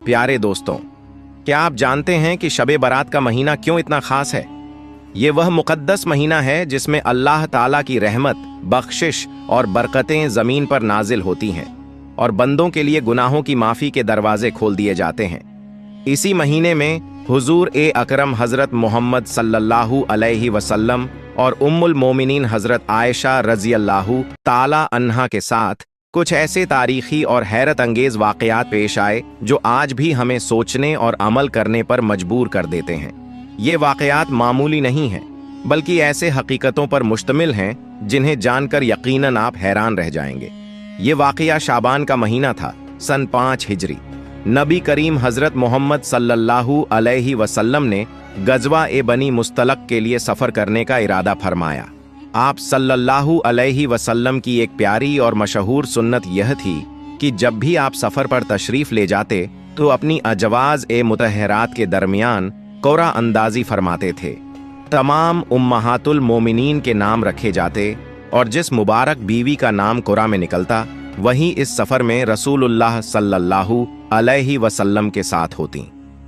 प्यारे दोस्तों, क्या आप जानते हैं कि शब बारात का महीना क्यों इतना खास है? ये वह मुक़द्दस महीना है जिसमें अल्लाह ताला की रहमत, बख्शिश और बरकतें ज़मीन पर नाजिल होती हैं और बंदों के लिए गुनाहों की माफ़ी के दरवाजे खोल दिए जाते हैं। इसी महीने में हुजूर अकरम हज़रत मोहम्मद सल्लल्लाहु अलैहि वसल्लम और उम्मुल मोमिनीन हज़रत आयशा रज़ियल्लाहु ताला अन्हा के साथ कुछ ऐसे तारीखी और हैरत अंगेज वाक़यात पेश आए जो आज भी हमें सोचने और अमल करने पर मजबूर कर देते हैं। ये वाक़यात मामूली नहीं हैं, बल्कि ऐसे हकीकतों पर मुश्तमिल हैं जिन्हें जानकर यकीनन आप हैरान रह जाएंगे। ये वाक़या शाबान का महीना था, सन 5 हिजरी। नबी करीम हज़रत मोहम्मद सल्लल्लाहु अलैहि वसल्लम ने गज़वा बनी मुस्तलक के लिए सफ़र करने का इरादा फरमाया। आप सल्लल्लाहु अलैहि वसल्लम की एक प्यारी और मशहूर सुन्नत यह थी कि जब भी आप सफ़र पर तशरीफ़ ले जाते तो अपनी अजवाज़ मुतहरात के दरमियान क़ुरा अंदाज़ी फरमाते थे। तमाम उम्महातुल मोमिनीन के नाम रखे जाते और जिस मुबारक बीवी का नाम क़ुरा में निकलता वही इस सफ़र में रसूलुल्लाह सल्लल्लाहु अलैहि वसल्लम के साथ होती।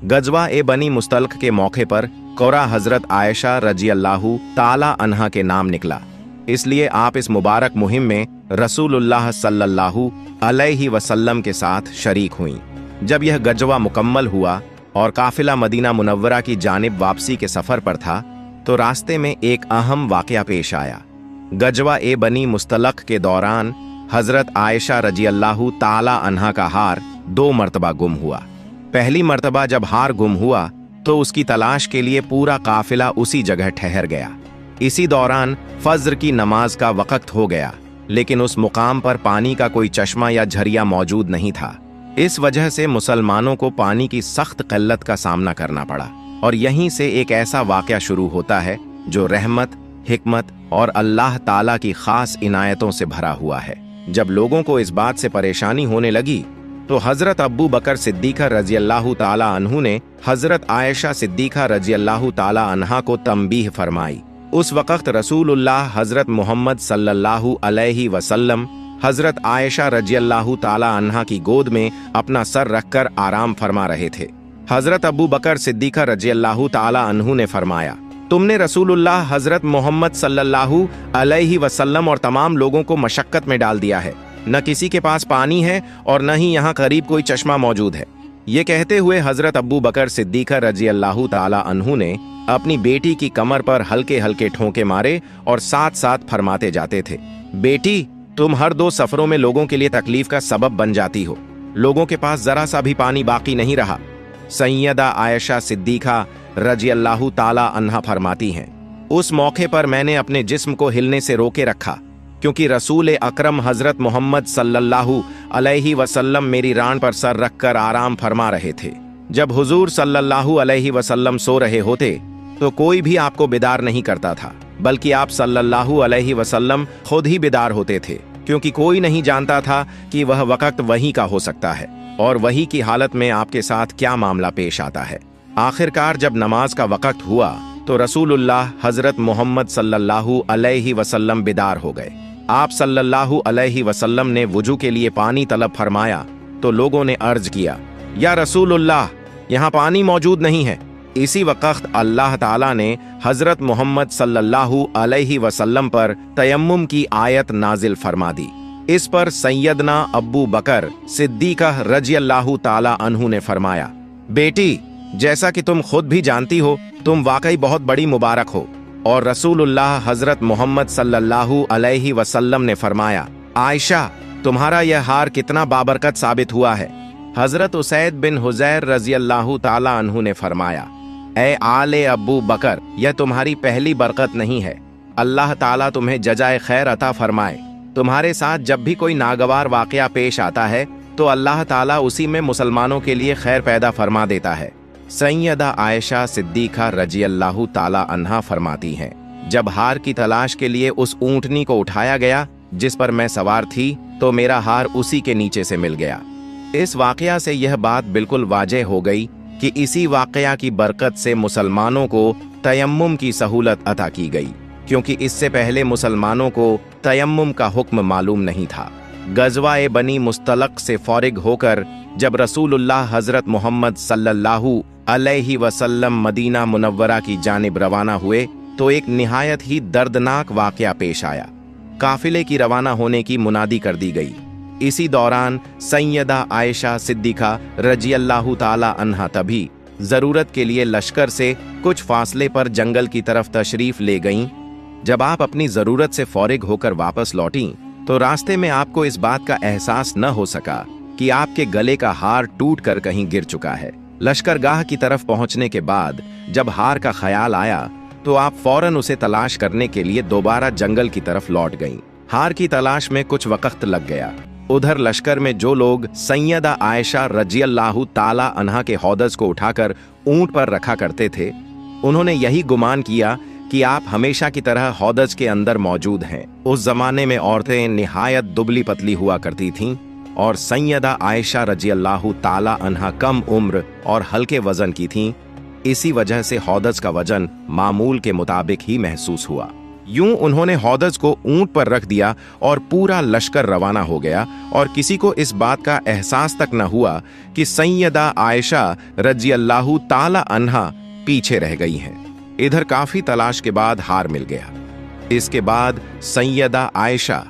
गज़वा बनी मुस्तलक के मौके पर क़ुरा हज़रत आयशा रज़ियल्लाहु ताला अन्हा के नाम निकला, इसलिए आप इस मुबारक मुहिम में रसूलुल्लाह सल्लल्लाहु अलैहि वसल्लम के साथ शरीक हुईं। जब यह गज़वा मुकम्मल हुआ और काफ़िला मदीना मुनव्वरा की जानिब वापसी के सफ़र पर था तो रास्ते में एक अहम वाक़या पेश आया। गज़वा बनी मुस्तलक के दौरान हज़रत आयशा रज़ियल्लाहु ताला अन्हा का हार 2 मरतबा गुम हुआ। पहली मरतबा जब हार गुम हुआ तो उसकी तलाश के लिए पूरा काफिला उसी जगह ठहर गया। इसी दौरान फज्र की नमाज का वक्त हो गया, लेकिन उस मुकाम पर पानी का कोई चश्मा या झरिया मौजूद नहीं था। इस वजह से मुसलमानों को पानी की सख्त किल्लत का सामना करना पड़ा और यहीं से एक ऐसा वाक़या शुरू होता है जो रहमत, हिकमत और अल्लाह ताला की खास इनायतों से भरा हुआ है। जब लोगों को इस बात से परेशानी होने लगी तो हज़रत अबू बकर सिद्दीक़ा रज़ियल्लाहु ताला अन्हु ने हज़रत आयशा सिद्दीक़ा रज़ियल्लाहु ताला अन्हा को तंबीह फरमाई। उस वक़्त रसूलुल्लाह हज़रत मोहम्मद सल्लल्लाहु अलैहि वसल्लम हज़रत आयशा रज़ियल्लाहु ताला अन्हा की गोद में अपना सर रखकर आराम फरमा रहे थे। हज़रत अबू बकर सिद्दीक़ा रज़ियल्लाहु ताला अन्हु ने फरमाया, तुमने रसूलुल्लाह हज़रत मोहम्मद सल्लल्लाहु अलैहि वसल्लम और तमाम लोगों को मशक्क़त में डाल दिया है। न किसी के पास पानी है और न ही यहाँ करीब कोई चश्मा मौजूद है। ये कहते हुए हज़रत अबू बकर सिद्दीक़ा रज़ियल्लाहु ताला अन्हु ने अपनी बेटी की कमर पर हल्के हल्के ठोंके मारे और साथ साथ फरमाते जाते थे, बेटी, तुम हर 2 सफ़रों में लोगों के लिए तकलीफ का सबब बन जाती हो। लोगों के पास ज़रा सा भी पानी बाकी नहीं रहा। सैयदा आयशा सिद्दीक़ा रज़ियल्लाहु ताला अन्हा फरमाती हैं, उस मौके पर मैंने अपने जिस्म को हिलने से रोके रखा क्योंकि रसूल अकरम हज़रत मोहम्मद सल्लल्लाहु अलैहि वसल्लम मेरी रान पर सर रखकर आराम फरमा रहे थे। जब हुजूर सल्लल्लाहु अलैहि वसल्लम सो रहे होते तो कोई भी आपको बिदार नहीं करता था, बल्कि आप सल्लल्लाहु अलैहि वसल्लम खुद ही बिदार होते थे, क्योंकि कोई नहीं जानता था कि वह वक़्त वही का हो सकता है और वही की हालत में आपके साथ क्या मामला पेश आता है। आखिरकार जब नमाज का वक़्त हुआ तो रसूलुल्लाह हज़रत मोहम्मद सल्लल्लाहु अलैहि वसल्लम बिदार हो गए। आप सल्लल्लाहु अलैहि वसल्लम ने वुजू के लिए पानी तलब फरमाया तो लोगों ने अर्ज किया, या रसूलुल्लाह, यहाँ पानी मौजूद नहीं है। इसी वक़्त अल्लाह ताला ने हज़रत मोहम्मद सल्लल्लाहु अलैहि वसल्लम पर तयम्मुम की आयत नाजिल फरमा दी। इस पर सैयदना अबू बकर सिद्दीक़ा रज़ियल्लाहु ताला अन्हु ने फरमाया, बेटी, जैसा कि तुम खुद भी जानती हो, तुम वाकई बहुत बड़ी मुबारक हो। और रसूलुल्लाह हज़रत मोहम्मद सल्लल्लाहु अलैहि वसल्लम ने फरमाया, आयशा, तुम्हारा यह हार कितना बाबरकत साबित हुआ है। हज़रत उसैद बिन हुज़ैर रज़ियल्लाहु ताला अन्हु ने फरमाया, ए आले अबू बकर, यह तुम्हारी पहली बरकत नहीं है। अल्लाह ताला तुम्हें जजाए खैर अता फरमाए। तुम्हारे साथ जब भी कोई नागवार वाक़या पेश आता है तो अल्लाह ताला उसी में मुसलमानों के लिए खैर पैदा फरमा देता है। सैयदा आयशा सिद्दीक़ा रज़ियल्लाहु ताला अन्हा फरमाती हैं, जब हार की तलाश के लिए उस ऊँटनी को उठाया गया जिस पर मैं सवार थी तो मेरा हार उसी के नीचे से मिल गया। इस वाक़या से यह बात बिल्कुल वाज़ेह हो गई कि इसी वाक़या की बरकत से मुसलमानों को तयम्मुम की सहूलत अता की गई, क्योंकि इससे पहले मुसलमानों को तयम्मुम का हुक्म मालूम नहीं था। गज़वा-ए बनी मुस्तलक से फारिग होकर जब रसूलुल्लाह हज़रत मोहम्मद सल्लल्लाहु अलैहि वसल्लम मदीना मुनव्वरा की जानिब रवाना हुए तो एक निहायत ही दर्दनाक वाक़या पेश आया। काफिले की रवाना होने की मुनादी कर दी गई। इसी दौरान सैयदा आयशा सिद्दीक़ा रज़ियल्लाहु ताला अन्हा तभी ज़रूरत के लिए लश्कर से कुछ फासले पर जंगल की तरफ तशरीफ़ ले गईं। जब आप अपनी ज़रूरत से फारिग होकर वापस लौटीं तो रास्ते में आपको इस बात का एहसास न हो सका कि आपके गले का हार टूट कर कहीं गिर चुका है। लश्करगाह की तरफ पहुंचने के बाद जब हार का ख्याल आया तो आप फौरन उसे तलाश करने के लिए दोबारा जंगल की तरफ लौट गईं। हार की तलाश में कुछ वक्त लग गया। उधर लश्कर में जो लोग सैयदा आयशा रज़ियल्लाहु ताला अन्हा के हौदज को उठाकर ऊंट पर रखा करते थे, उन्होंने यही गुमान किया कि आप हमेशा की तरह हौदज के अंदर मौजूद हैं। उस जमाने में औरतें निहायत दुबली पतली हुआ करती थीं और सैयदा आयशा रज़ियल्लाहु ताला अन्हा कम उम्र और हल्के वजन की थीं। इसी वजह से हौदज का वजन मामूल के मुताबिक ही महसूस हुआ। यूं उन्होंने हौदज को ऊंट पर रख दिया और पूरा लश्कर रवाना हो गया और किसी को इस बात का एहसास तक न हुआ कि सैयदा आयशा रज़ियल्लाहु ताला अन्हा पीछे रह गई हैं। इधर काफी तलाश के बाद हार मिल गया। इसके बाद सैयदा आयशा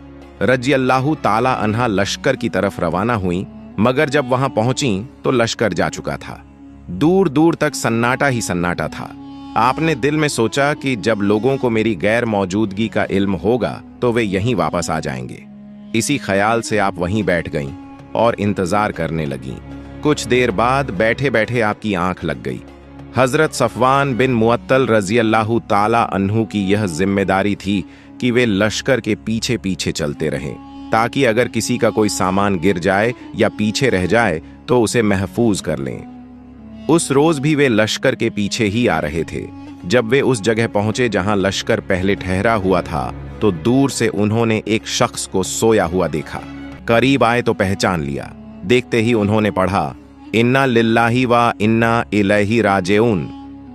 रज़ियल्लाहु ताला अन्हा लश्कर की तरफ रवाना हुई, मगर जब वहां पहुंची तो लश्कर जा चुका था। दूर दूर तक सन्नाटा ही सन्नाटा था। आपने दिल में सोचा कि जब लोगों को मेरी गैर मौजूदगी का इल्म होगा तो वे यहीं वापस आ जाएंगे। इसी ख्याल से आप वहीं बैठ गईं और इंतजार करने लगीं। कुछ देर बाद बैठे बैठे आपकी आंख लग गई। हजरत सफवान बिन मुअत्तल रज़ियल्लाहु ताला अन्हु की यह जिम्मेदारी थी कि वे लश्कर के पीछे पीछे चलते रहें, ताकि अगर किसी का कोई सामान गिर जाए या पीछे रह जाए तो उसे महफूज कर लें। उस रोज भी वे लश्कर के पीछे ही आ रहे थे। जब वे उस जगह पहुंचे जहां लश्कर पहले ठहरा हुआ था तो दूर से उन्होंने एक शख्स को सोया हुआ देखा। करीब आए तो पहचान लिया। देखते ही उन्होंने पढ़ा, इन्ना लिल्लाहि व इन्ना इलैहि राजिऊन।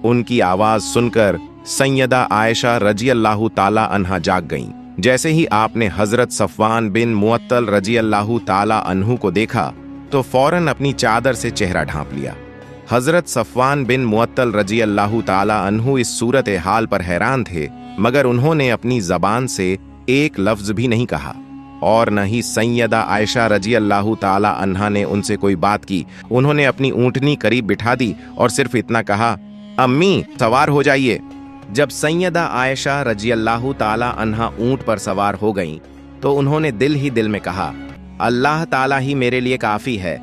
उनकी आवाज सुनकर सैयदा आयशा रज़ियल्लाहु ताला अन्हा जाग गईं। जैसे ही आपने हजरत सफवान बिन मुअत्तल रज़ियल्लाहु ताला अन्हु को देखा तो फौरन अपनी चादर से चेहरा ढांप लिया। हजरत सफवान बिन मुअत्तल रज़ियल्लाहु ताला अन्हु इस सूरत हाल पर हैरान थे, मगर उन्होंने अपनी जबान से एक लफ्ज भी नहीं कहा और न ही सैयदा आयशा रज़ियल्लाहु ताला अन्हा ने उनसे कोई बात की। उन्होंने अपनी ऊंटनी करीब बिठा दी और सिर्फ इतना कहा, अम्मी सवार हो जाइए। जब सैयदा आयशा रज़ियल्लाहु ताला अन्हा ऊंट पर सवार हो गईं तो उन्होंने दिल ही दिल में कहा, अल्लाह ताला ही मेरे लिए काफी है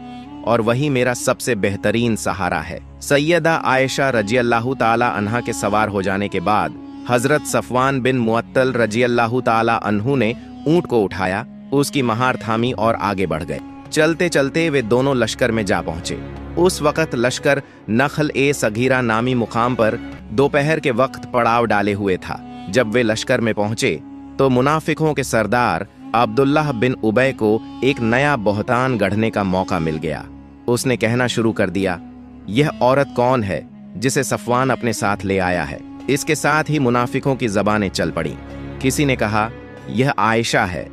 और वही मेरा सबसे बेहतरीन सहारा है। सैयदा आयशा रज़ियल्लाहु ताला अन्हा के सवार हो जाने के बाद हजरत सफवान बिन मुअत्तल रज़ियल्लाहु ताला अन्हु ने ऊंट को उठाया, उसकी महार थामी और आगे बढ़ गए। चलते चलते वे दोनों लश्कर में जा पहुंचे। उस वक्त लश्कर नखल-ए-सगीरा नामी मुकाम पर दोपहर के वक्त पड़ाव डाले हुए था। जब वे लश्कर में पहुंचे तो मुनाफिकों के सरदार अब्दुल्लाह बिन उबय को एक नया बहतान गढ़ने का मौका मिल गया। उसने कहना शुरू कर दिया, यह औरत कौन है जिसे सफवान अपने साथ ले आया है? इसके साथ ही मुनाफिकों की जबानें चल पड़ी। किसी ने कहा, यह आयशा है।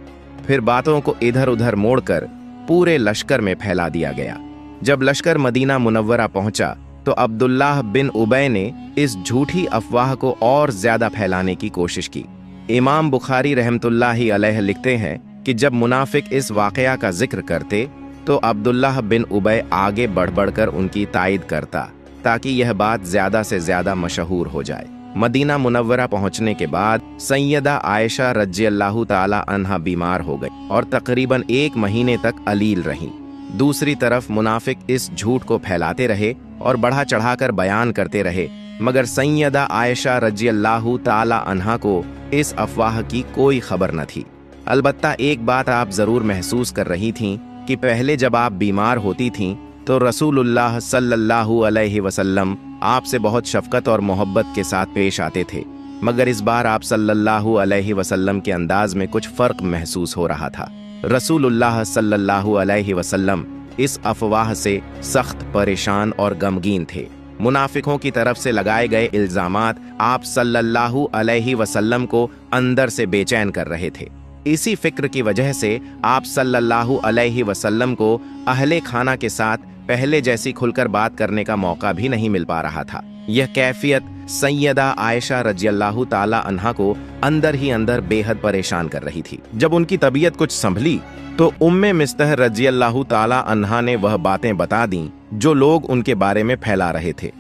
फिर बातों को इधर उधर मोड़कर पूरे लश्कर में फैला दिया गया। जब लश्कर मदीना मुनव्वरा पहुंचा तो अब्दुल्लाह बिन उबय ने इस झूठी अफवाह को और ज्यादा फैलाने की कोशिश की। इमाम बुखारी रहमतुल्लाहि अलैह लिखते हैं कि जब मुनाफिक इस वाकया का जिक्र करते तो अब्दुल्लाह बिन उबय आगे बढ़ बढ़कर उनकी तायद करता ताकि यह बात ज्यादा से ज्यादा मशहूर हो जाए। मदीना मुनव्वरा पहुंचने के बाद सैयदा आयशा रज़ियल्लाहु ताला अन्हा बीमार हो गई और तकरीबन 1 महीने तक अलील रहीं। दूसरी तरफ मुनाफिक इस झूठ को फैलाते रहे और बढ़ा चढ़ाकर बयान करते रहे, मगर सैयदा आयशा रज़ियल्लाहु ताला अन्हा को इस अफवाह की कोई खबर न थी। अलबत्ता एक बात आप जरूर महसूस कर रही थीं कि पहले जब आप बीमार होती थीं तो रसूलुल्लाह सल्लल्लाहु अलैहि वसल्लम आपसे बहुत शफकत और मोहब्बत के साथ पेश आते थे, मगर इस बार आप सल्लल्लाहु अलैहि वसल्लम के अंदाज में कुछ फर्क महसूस हो रहा था। रसूलुल्लाह सल्लल्लाहु अलैहि वसल्लम इस अफवाह से सख्त परेशान और गमगीन थे। मुनाफिकों की तरफ से लगाए गए इल्जामात आप सल्लल्लाहु अलैहि वसल्लम को अंदर से बेचैन कर रहे थे। इसी फिक्र की वजह से आप सल्लल्लाहु अलैहि वसल्लम को अहले खाना के साथ पहले जैसी खुलकर बात करने का मौका भी नहीं मिल पा रहा था। यह कैफियत सैयदा आयशा रज़ियल्लाहु ताला अन्हा को अंदर ही अंदर बेहद परेशान कर रही थी। जब उनकी तबीयत कुछ संभली तो उम्मे मिस्तह रज़ियल्लाहु ताला अन्हा ने वह बातें बता दी जो लोग उनके बारे में फैला रहे थे।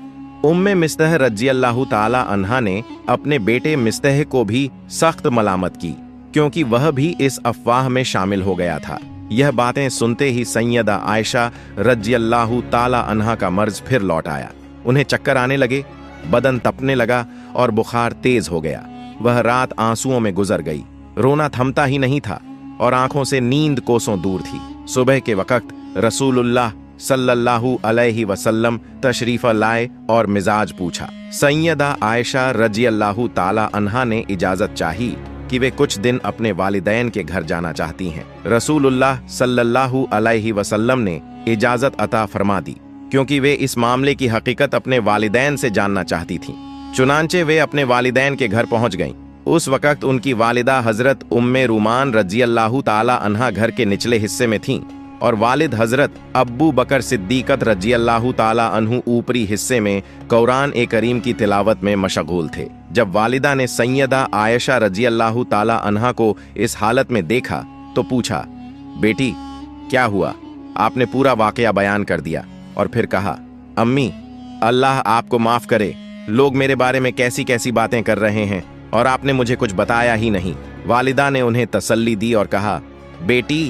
उम्मे मिस्तह रज़ियल्लाहु ताला अन्हा ने अपने बेटे मिस्तह को भी सख्त मलामत की, क्योंकि वह भी इस अफवाह में शामिल हो गया था। यह बातें सुनते ही सैयदा आयशा रज़ियल्लाहु ताला अन्हा का मर्ज फिर लौट आया। उन्हें चक्कर आने लगे, बदन तपने लगा और बुखार तेज हो गया। वह रात आंसुओं में गुजर गई। रोना थमता ही नहीं था और आंखों से नींद कोसों दूर थी। सुबह के वक्त रसूलुल्लाह सल्लल्लाहु अलैहि वसल्लम तशरीफ लाए और मिजाज पूछा। सैयदा आयशा रज़ियल्लाहु ताला अन्हा ने इजाजत चाही कि वे कुछ दिन अपने वालिदैन के घर जाना चाहती हैं। रसूलुल्लाह सल्लल्लाहु अलैहि वसल्लम ने इजाजत अता फरमा दी, क्योंकि वे इस मामले की हकीकत अपने वालिदैन से जानना चाहती थीं। चुनांचे वे अपने वालिदैन के घर पहुंच गईं। उस वक्त उनकी वालिदा हजरत उम्मे रूमान रज़ियल्लाहु ताला अन्हा घर के निचले हिस्से में थीं और वालिद हजरत अब्बू बकर सिद्दीकत रज़ियल्लाहु ताला अन्हु ऊपरी हिस्से में कुरान ए करीम की तिलावत में मशगूल थे। जब वालिदा ने सैयदा आयशा रज़ियल्लाहु ताला अन्हा को इस हालत में देखा तो पूछा, बेटी क्या हुआ? आपने पूरा वाकया बयान कर दिया और फिर कहा, अम्मी अल्लाह आपको माफ करे, लोग मेरे बारे में कैसी कैसी बातें कर रहे हैं और आपने मुझे कुछ बताया ही नहीं। वालिदा ने उन्हें तसल्ली दी और कहा, बेटी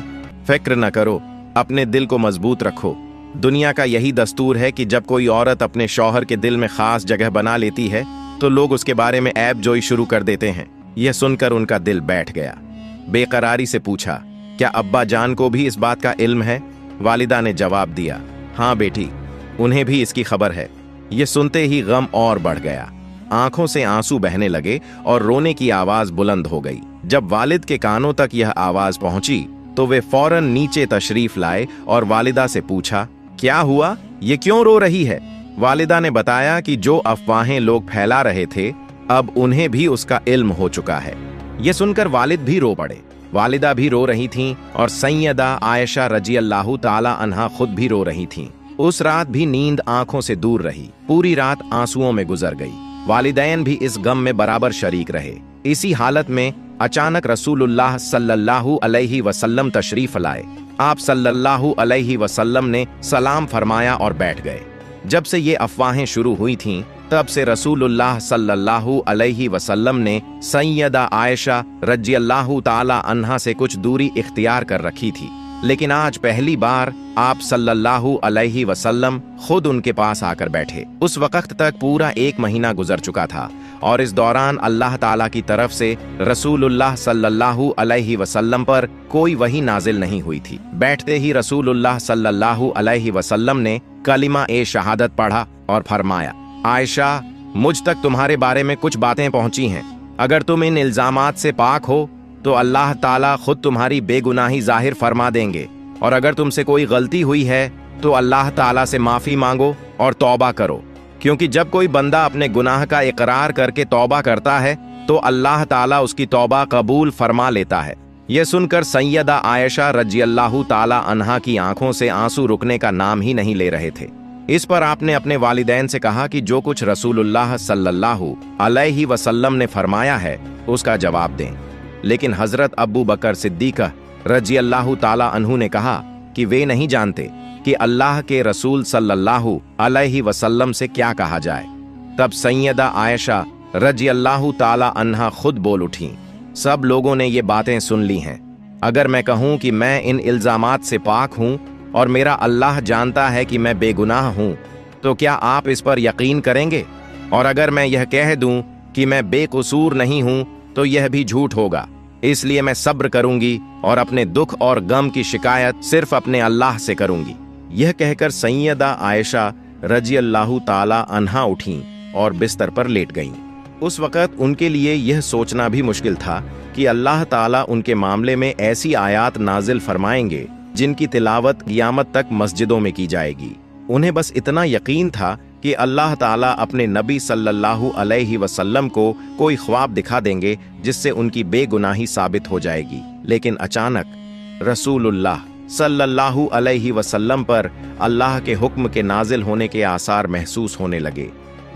फिक्र न करो, अपने दिल को मजबूत रखो। दुनिया का यही दस्तूर है कि जब कोई औरत अपने शौहर के दिल में खास जगह बना लेती है तो लोग उसके बारे में ऐब जोई शुरू कर देते हैं। यह सुनकर उनका दिल बैठ गया। बेकरारी से पूछा, क्या अब्बा जान को भी इस बात का इल्म है? वालिदा ने जवाब दिया, हाँ बेटी, उन्हें भी इसकी खबर है। यह सुनते ही गम और बढ़ गया। आंखों से आंसू बहने लगे और रोने की आवाज बुलंद हो गई। जब वालिद के कानों तक यह आवाज पहुंची तो वे फौरन नीचे तशरीफ लाए और वालिदा से पूछा, क्या हुआ? ये क्यों रो रही है? वालिदा ने बताया कि जो अफवाहें लोग फैला रहे थे अब उन्हें भी उसका इल्म हो चुका है। यह सुनकर वालिद भी रो पड़े। वालिदा भी रो रही थीं और सैयदा आयशा रज़ियल्लाहु ताला अन्हा खुद भी रो रही थीं। उस रात भी नींद आंखों से दूर रही। पूरी रात आंसुओं में गुजर गई। वालिदैन भी इस गम में बराबर शरीक रहे। इसी हालत में अचानक रसूलुल्लाह सल्लल्लाहु अलैहि वसल्लम तशरीफ लाए। आप सल्लल्लाहु अलैहि वसल्लम ने सलाम फरमाया और बैठ गए। जब से ये अफवाहें शुरू हुई थीं तब से रसूलुल्लाह सल्लल्लाहु अलैहि वसल्लम ने सैयदा आयशा रज़ियल्लाहु ताला अन्हा से कुछ दूरी इख्तियार कर रखी थी, लेकिन आज पहली बार आप सल्लल्लाहु अलैहि वसल्लम खुद उनके पास आकर बैठे। उस वक्त तक पूरा 1 महीना गुजर चुका था और इस दौरान अल्लाह ताला की तरफ से रसूलुल्लाह सल्लल्लाहु अलैहि वसल्लम पर कोई वही नाजिल नहीं हुई थी। बैठते ही रसूलुल्लाह सल्लल्लाहु अलैहि वसल्लम ने कलिमा ए शहादत पढ़ा और फरमाया, आयशा, मुझ तक तुम्हारे बारे में कुछ बातें पहुंची हैं। अगर तुम इन इल्जामात से पाक हो तो अल्लाह ताला खुद तुम्हारी बेगुनाही जाहिर फरमा देंगे, और अगर तुमसे कोई गलती हुई है तो अल्लाह ताला से माफी मांगो और तौबा करो, क्योंकि जब कोई बंदा अपने गुनाह का इकरार करके तौबा करता है तो अल्लाह ताला उसकी तौबा कबूल फरमा लेता है। यह सुनकर सैयदा आयशा रज़ियल्लाहु ताला अन्हा की आंखों से आंसू रुकने का नाम ही नहीं ले रहे थे। इस पर आपने अपने वालिदैन से कहा कि जो कुछ रसूलुल्लाह सल्लल्लाहु अलैहि वसल्लम ने फरमाया है उसका जवाब दें। लेकिन हजरत अब्बू बकर सिद्दीक़ रज़ियल्लाहु ताला अन्हु ने कहा कि वे नहीं जानते कि अल्लाह के रसूल सल्लल्लाहु अलैहि वसल्लम से क्या कहा जाए। तब सैयदा आयशा रज़ियल्लाहु ताला अन्हा खुद बोल उठी, सब लोगों ने ये बातें सुन ली हैं। अगर मैं कहूं कि मैं इन इल्जामात से पाक हूं और मेरा अल्लाह जानता है कि मैं बेगुनाह हूं, तो क्या आप इस पर यकीन करेंगे? और अगर मैं यह कह दूं कि मैं बेकसूर नहीं हूं तो यह भी झूठ होगा। इसलिए मैं सब्र करूंगी और अपने दुख और गम की शिकायत सिर्फ अपने अल्लाह से करूंगी। यह कहकर सैयदा आयशा रज़ियल्लाहु ताला अन्हा उठीं और बिस्तर पर लेट गईं। उस वक़्त उनके लिए यह सोचना भी मुश्किल था कि अल्लाह ताला उनके मामले में ऐसी आयात नाजिल फरमाएंगे जिनकी तिलावत क़यामत तक मस्जिदों में की जाएगी। उन्हें बस इतना यकीन था कि अल्लाह ताला अपने नबी सल्लल्लाहु अलैहि वसल्लम को कोई ख्वाब दिखा देंगे जिससे उनकी बेगुनाही साबित हो जाएगी। लेकिन अचानक रसूलुल्लाह सल्लल्लाहु अलैहि वसल्लम पर अल्लाह के हुक्म के नाजिल होने के आसार महसूस होने लगे।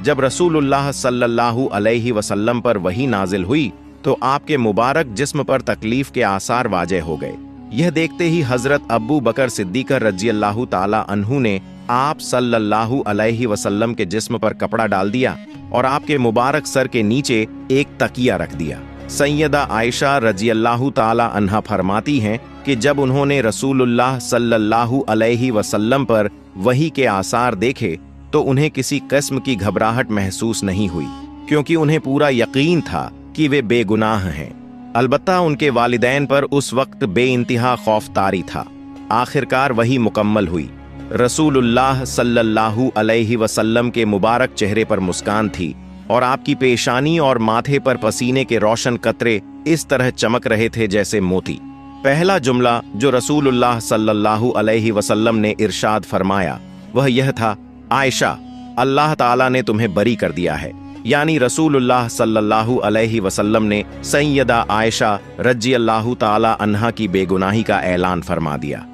जब रसूलुल्लाह सल्लल्लाहु अलैहि वसल्लम पर वही नाजिल हुई तो आपके मुबारक जिस्म पर तकलीफ के आसार वाज़ेह हो गए। यह देखते ही हजरत अबू बकर सिद्दीक़ रज़ियल्लाहु ताला अन्हु ने आप सल्लल्लाहु अलैहि वसल्लम के जिस्म पर कपड़ा डाल दिया और आपके मुबारक सर के नीचे एक तकिया रख दिया। सैयदा आयशा रज़ियल्लाहु ताला अन्हा फरमाती हैं कि जब उन्होंने रसूलुल्लाह सल्लल्लाहु अलैहि वसल्लम पर वही के आसार देखे तो उन्हें किसी किस्म की घबराहट महसूस नहीं हुई, क्योंकि उन्हें पूरा यकीन था कि वे बेगुनाह हैं। अलबत्ता उनके वालिदैन पर उस वक्त बेइंतहा खौफ तारी था। आखिरकार वही मुकम्मल हुई। रसूलुल्लाह सल्लल्लाहु अलैहि वसल्लम के मुबारक चेहरे पर मुस्कान थी और आपकी पेशानी और माथे पर पसीने के रोशन कतरे इस तरह चमक रहे थे जैसे मोती। पहला जुमला जो रसूलुल्लाह सल्लल्लाहु अलैहि वसल्लम ने इरशाद फरमाया वह यह था, आयशा, अल्लाह ताला ने तुम्हें बरी कर दिया है। यानी रसूलुल्लाह सल्लल्लाहु अलैहि वसल्लम ने सैयदा आयशा रज़ियल्लाहु ताला अन्हा की बेगुनाही का ऐलान फरमा दिया।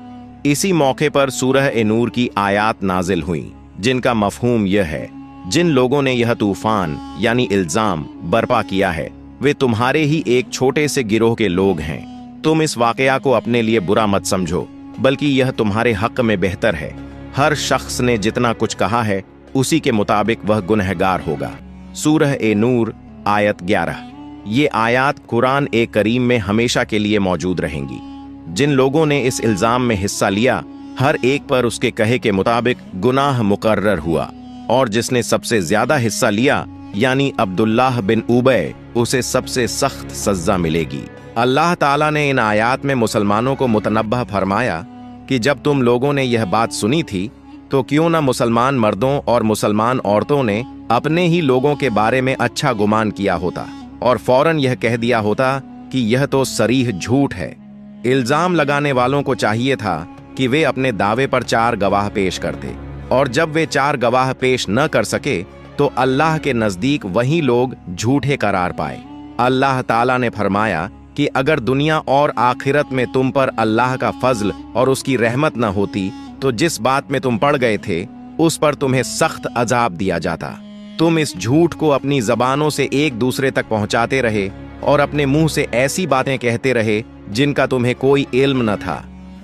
इसी मौके पर सूरह ए नूर की आयात नाजिल हुई, जिनका मफहूम यह है, जिन लोगों ने यह तूफान यानी इल्जाम बर्पा किया है वे तुम्हारे ही एक छोटे से गिरोह के लोग हैं। तुम इस वाकया को अपने लिए बुरा मत समझो, बल्कि यह तुम्हारे हक में बेहतर है। हर शख्स ने जितना कुछ कहा है उसी के मुताबिक वह गुनहगार होगा। सूरह ए नूर आयत 11। ये आयात कुरान ए करीम में हमेशा के लिए मौजूद रहेंगी। जिन लोगों ने इस इल्जाम में हिस्सा लिया हर एक पर उसके कहे के मुताबिक गुनाह मुकर्रर हुआ, और जिसने सबसे ज्यादा हिस्सा लिया यानी अब्दुल्लाह बिन उबय, उसे सबसे सख्त सजा मिलेगी। अल्लाह ताला ने इन आयात में मुसलमानों को मुतनब्बह फरमाया कि जब तुम लोगों ने यह बात सुनी थी तो क्यों न मुसलमान मर्दों और मुसलमान औरतों ने अपने ही लोगों के बारे में अच्छा गुमान किया होता और फौरन यह कह दिया होता कि यह तो सरीह झूठ है। इल्जाम लगाने वालों को चाहिए था कि वे अपने दावे पर 4 गवाह पेश करते, और जब वे 4 गवाह पेश न कर सके तो अल्लाह के नजदीक वही लोग झूठे करार पाए। अल्लाह ताला ने फरमाया कि अगर दुनिया और आखिरत में तुम पर अल्लाह का फजल और उसकी रहमत न होती तो जिस बात में तुम पड़ गए थे उस पर तुम्हें सख्त अजाब दिया जाता। तुम इस झूठ को अपनी जबानों से एक दूसरे तक पहुंचाते रहे और अपने मुंह से ऐसी बातें कहते रहे जिनका तुम्हें कोई इल्म न था।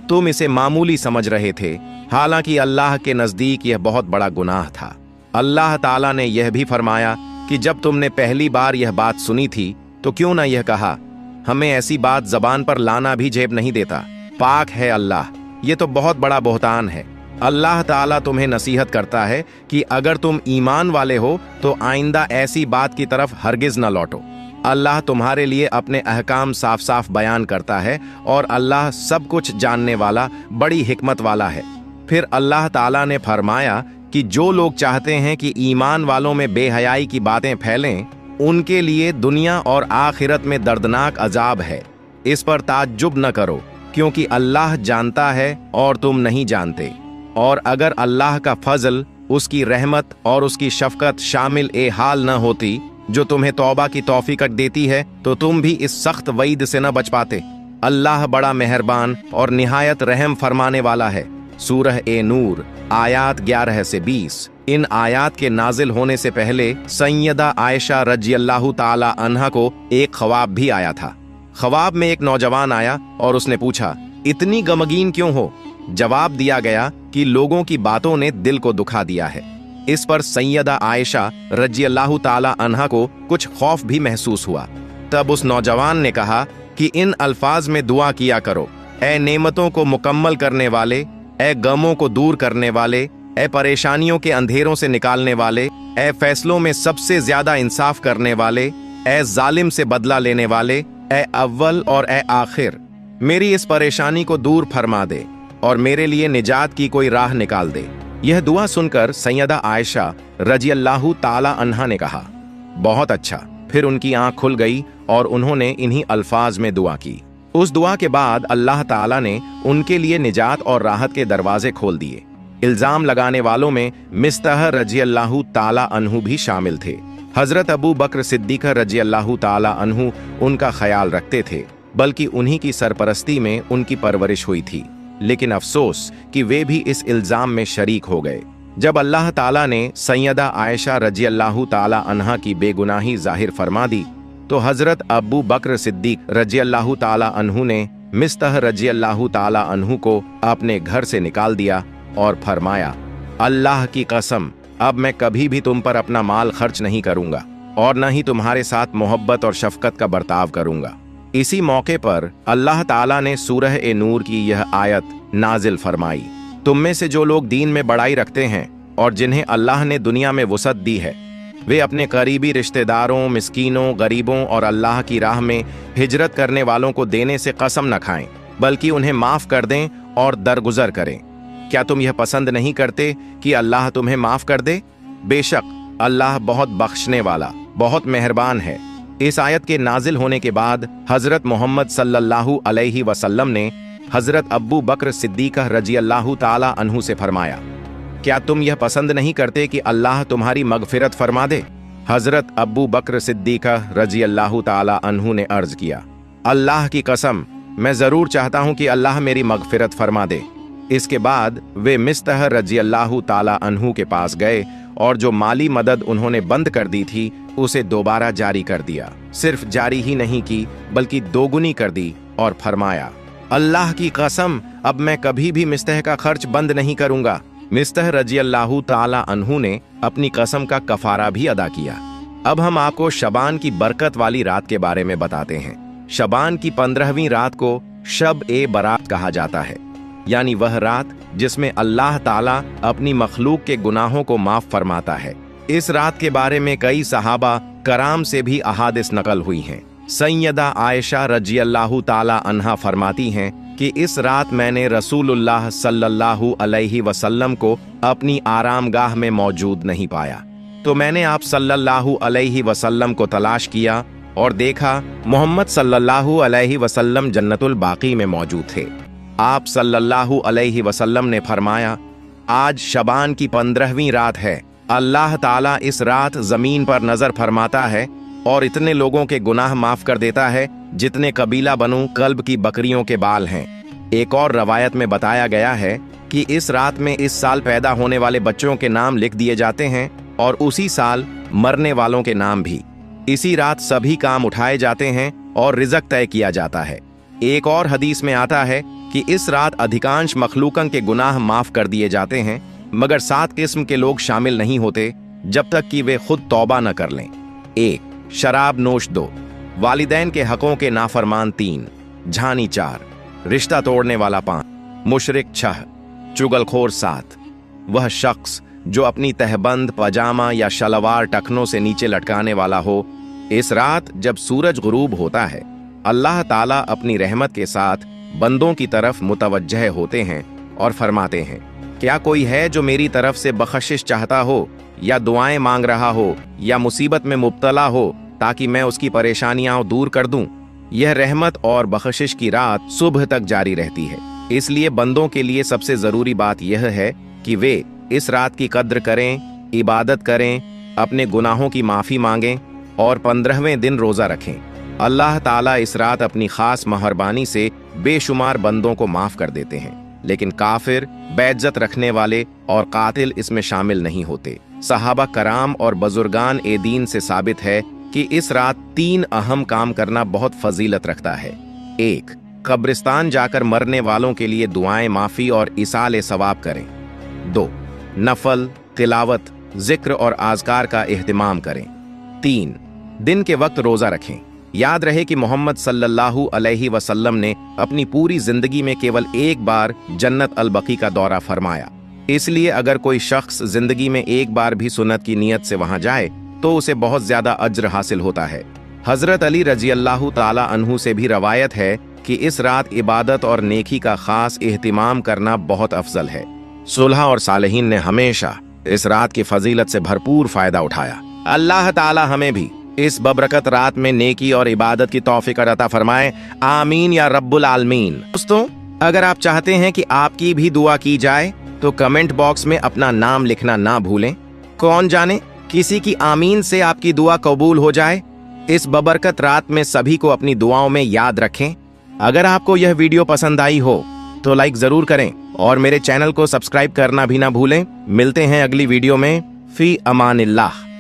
तुम इसे मामूली समझ रहे थे, हालांकि अल्लाह के नजदीक यह बहुत बड़ा गुनाह था। अल्लाह ताला ने यह भी फरमाया कि जब तुमने पहली बार यह बात सुनी थी तो क्यों ना यह कहा, हमें ऐसी बात जबान पर लाना भी जेब नहीं देता। पाक है अल्लाह, ये तो बहुत बड़ा बोहतान है। अल्लाह ताला तुम्हें नसीहत करता है कि अगर तुम ईमान वाले हो तो आइंदा ऐसी बात की तरफ हरगिज न लौटो। अल्लाह तुम्हारे लिए अपने अहकाम साफ साफ बयान करता है और अल्लाह सब कुछ जानने वाला बड़ी हिकमत वाला है। फिर अल्लाह ताला ने फरमाया कि जो लोग चाहते हैं कि ईमान वालों में बेहयाई की बातें फैलें उनके लिए दुनिया और आखिरत में दर्दनाक अजाब है। इस पर ताज्जुब न करो, क्योंकि अल्लाह जानता है और तुम नहीं जानते। और अगर अल्लाह का फजल, उसकी रहमत और उसकी शफकत शामिल ए हाल न होती जो तुम्हें तौबा की तौफीक देती है तो तुम भी इस सख्त वईद से न बच पाते। अल्लाह बड़ा मेहरबान और निहायत रहम फरमाने वाला है। सूरह ए नूर आयात 11 से 20। इन आयात के नाजिल होने से पहले सैयदा आयशा रज़ियल्लाहु ताला अन्हा को एक ख्वाब भी आया था। ख्वाब में एक नौजवान आया और उसने पूछा, इतनी गमगीन क्यों हो? जवाब दिया गया कि लोगों की बातों ने दिल को दुखा दिया है। इस पर सैयदा आयशा रज़ियल्लाहु ताला अन्हा को कुछ खौफ भी महसूस हुआ। तब उस नौजवान ने कहा कि इन अल्फाज में दुआ किया करो, ए नेमतों को मुकम्मल करने वाले, ए गमों को दूर करने वाले, ए परेशानियों के अंधेरों से निकालने वाले, ए फैसलों में सबसे ज्यादा इंसाफ करने वाले, ए जालिम से बदला लेने वाले, ए अव्वल और ए आखिर, मेरी इस परेशानी को दूर फरमा दे और मेरे लिए निजात की कोई राह निकाल दे। यह दुआ सुनकर सैयदा आयशा रज़ियल्लाहु ताला अन्हा ने कहा, बहुत अच्छा। फिर उनकी आंख खुल गई और उन्होंने इन्हीं अल्फाज में दुआ की। उस दुआ के बाद अल्लाह ताला ने उनके लिए निजात और राहत के दरवाजे खोल दिए। इल्जाम लगाने वालों में मिस्तह रज़ियल्लाहु ताला अन्हु भी शामिल थे। हजरत अबू बकर सिद्दीक़ रज़ियल्लाहु ताला अन्हु उनका ख्याल रखते थे बल्कि उन्हीं की सरपरस्ती में उनकी परवरिश हुई थी। लेकिन अफसोस कि वे भी इस इल्जाम में शरीक हो गए। जब अल्लाह ताला ने सैयदा आयशा रजी अल्लाह ताला अन्हा की बेगुनाही जाहिर फरमा दी, तो हजरत अबू बकर सिद्दीक रजी अल्लाह ताला अन्हु ने मिस्तह रजी अल्लाह ताला अन्हु को अपने घर से निकाल दिया और फरमाया, अल्लाह की कसम, अब मैं कभी भी तुम पर अपना माल खर्च नहीं करूंगा और न ही तुम्हारे साथ मोहब्बत और शफकत का बर्ताव करूंगा। इसी मौके पर अल्लाह ताला ने सूरह ए नूर की यह आयत नाजिल फरमाई, तुम में से जो लोग दीन में बड़ाई रखते हैं और जिन्हें अल्लाह ने दुनिया में वुसअत दी है, वे अपने करीबी रिश्तेदारों, मिस्कीनों, गरीबों और अल्लाह की राह में हिजरत करने वालों को देने से कसम न खाएं, बल्कि उन्हें माफ कर दें और दरगुजर करें। क्या तुम यह पसंद नहीं करते कि अल्लाह तुम्हें माफ कर दे? बेशक अल्लाह बहुत बख्शने वाला, बहुत मेहरबान है। इस आयत के नाजिल होने के बाद हजरत मोहम्मद सल्लल्लाहु अलैहि वसल्लम ने हजरत अब्बू बकर सिद्दीक़ रजी अल्लाह ताला अन्हु से फरमाया, क्या तुम यह पसंद नहीं करते कि अल्लाह तुम्हारी मगफिरत फरमा दे? हजरत अब्बू बकर सिद्दीक़ रजी अल्लाह ताला अन्हु ने अर्ज किया, अल्लाह की कसम, मैं जरूर चाहता हूं कि अल्लाह मेरी मगफिरत फरमा दे। इसके बाद वे मिस्तह रजी अल्लाह ताला अन्हु के पास गए और जो माली मदद उन्होंने बंद कर दी थी उसे दोबारा जारी कर दिया। सिर्फ जारी ही नहीं की बल्कि दोगुनी कर दी और फरमाया, अल्लाह की कसम, अब मैं कभी भी मिस्तह का खर्च बंद नहीं करूंगा। मिस्तह रजी अल्लाह ताला अन्हु ने अपनी कसम का कफारा भी अदा किया। अब हम आपको शबान की बरकत वाली रात के बारे में बताते हैं। शबान की 15वीं रात को शब ए बरात कहा जाता है, यानी वह रात जिसमें अल्लाह ताला अपनी मखलूक के गुनाहों को माफ फरमाता है। इस रात के बारे में कई सहाबा कराम से भी अहादिस नकल हुई हैं। सैयदा आयशा रजी अल्लाह ताला अन्हा फरमाती हैं कि इस रात मैंने रसूलुल्लाह सल्लल्लाहु अलैहि वसल्लम को अपनी आरामगाह में मौजूद नहीं पाया, तो मैंने आप सल्लल्लाहु अलैहि वसल्लम को तलाश किया और देखा मोहम्मद सल्लल्लाहु अलैहि वसल्लम जन्नतुल बाकी में मौजूद थे। आप सल्लल्लाहु अलैहि वसल्लम ने फरमाया, आज शबान की 15वीं रात है। अल्लाह ताला इस रात जमीन पर नजर फरमाता है और इतने लोगों के गुनाह माफ कर देता है जितने कबीला बनु कल्ब की बकरियों के बाल हैं। एक और रवायत में बताया गया है कि इस रात में इस साल पैदा होने वाले बच्चों के नाम लिख दिए जाते हैं और उसी साल मरने वालों के नाम भी। इसी रात सभी काम उठाए जाते हैं और रिज़्क तय किया जाता है। एक और हदीस में आता है कि इस रात अधिकांश मखलूकन के गुनाह माफ कर दिए जाते हैं, मगर 7 किस्म के लोग शामिल नहीं होते जब तक कि वे खुद तौबा न कर लें। 1. शराब नोश 2, वालिदैन के हकों के नाफरमान 3, झानी 4, रिश्ता तोड़ने वाला 5, मुशरिक 6, चुगलखोर 7, वह शख्स जो अपनी तहबंद पजामा या शलवार टखनों से नीचे लटकाने वाला हो। इस रात जब सूरज गुरूब होता है, अल्लाह ताला अपनी रहमत के साथ बंदों की तरफ मुतवज्जह होते हैं और फरमाते हैं, क्या कोई है जो मेरी तरफ से बख्शिश चाहता हो या दुआएं मांग रहा हो या मुसीबत में मुब्तला हो ताकि मैं उसकी परेशानियां दूर कर दूं। यह रहमत और बख्शिश की रात सुबह तक जारी रहती है। इसलिए बंदों के लिए सबसे जरूरी बात यह है कि वे इस रात की कद्र करें, इबादत करें, अपने गुनाहों की माफी मांगें और 15वें दिन रोजा रखें। अल्लाह ताला इस रात अपनी खास मेहरबानी से बेशुमार बंदों को माफ कर देते हैं, लेकिन काफिर, बेइज्जत रखने वाले और कातिल इसमें शामिल नहीं होते। सहाबा कराम और बुजुर्गान ए दीन से साबित है कि इस रात 3 अहम काम करना बहुत फजीलत रखता है। 1. कब्रिस्तान जाकर मरने वालों के लिए दुआएं माफी और इसाले सवाब करें। 2. नफल, तिलावत, जिक्र और आज़कार का इहतिमाम करें। 3. दिन के वक्त रोजा रखें। याद रहे कि मोहम्मद सल्लल्लाहु अलैहि वसल्लम ने अपनी पूरी जिंदगी में केवल एक बार जन्नत अल बकी का दौरा फरमाया। इसलिए अगर कोई शख्स जिंदगी में एक बार भी सुन्नत की नियत से वहां जाए तो उसे बहुत ज्यादा अज्र हासिल होता है। हजरत अली रजी अल्लाह ताला अन्हु से भी रवायत है कि इस रात इबादत और नेकी का खास इहतिमाम करना बहुत अफजल है। सुलह और सालेहीन ने हमेशा इस रात की फजीलत से भरपूर फायदा उठाया। अल्लाह ताला हमें भी इस बबरकत रात में नेकी और इबादत की तौफीक अता फरमाए। आमीन या रब्बुल आलमीन। दोस्तों, अगर आप चाहते हैं कि आपकी भी दुआ की जाए तो कमेंट बॉक्स में अपना नाम लिखना ना भूलें। कौन जाने किसी की आमीन से आपकी दुआ कबूल हो जाए। इस बबरकत रात में सभी को अपनी दुआओं में याद रखें। अगर आपको यह वीडियो पसंद आई हो तो लाइक जरूर करें और मेरे चैनल को सब्सक्राइब करना भी ना भूलें। मिलते हैं अगली वीडियो में। फी अमानिल्लाह।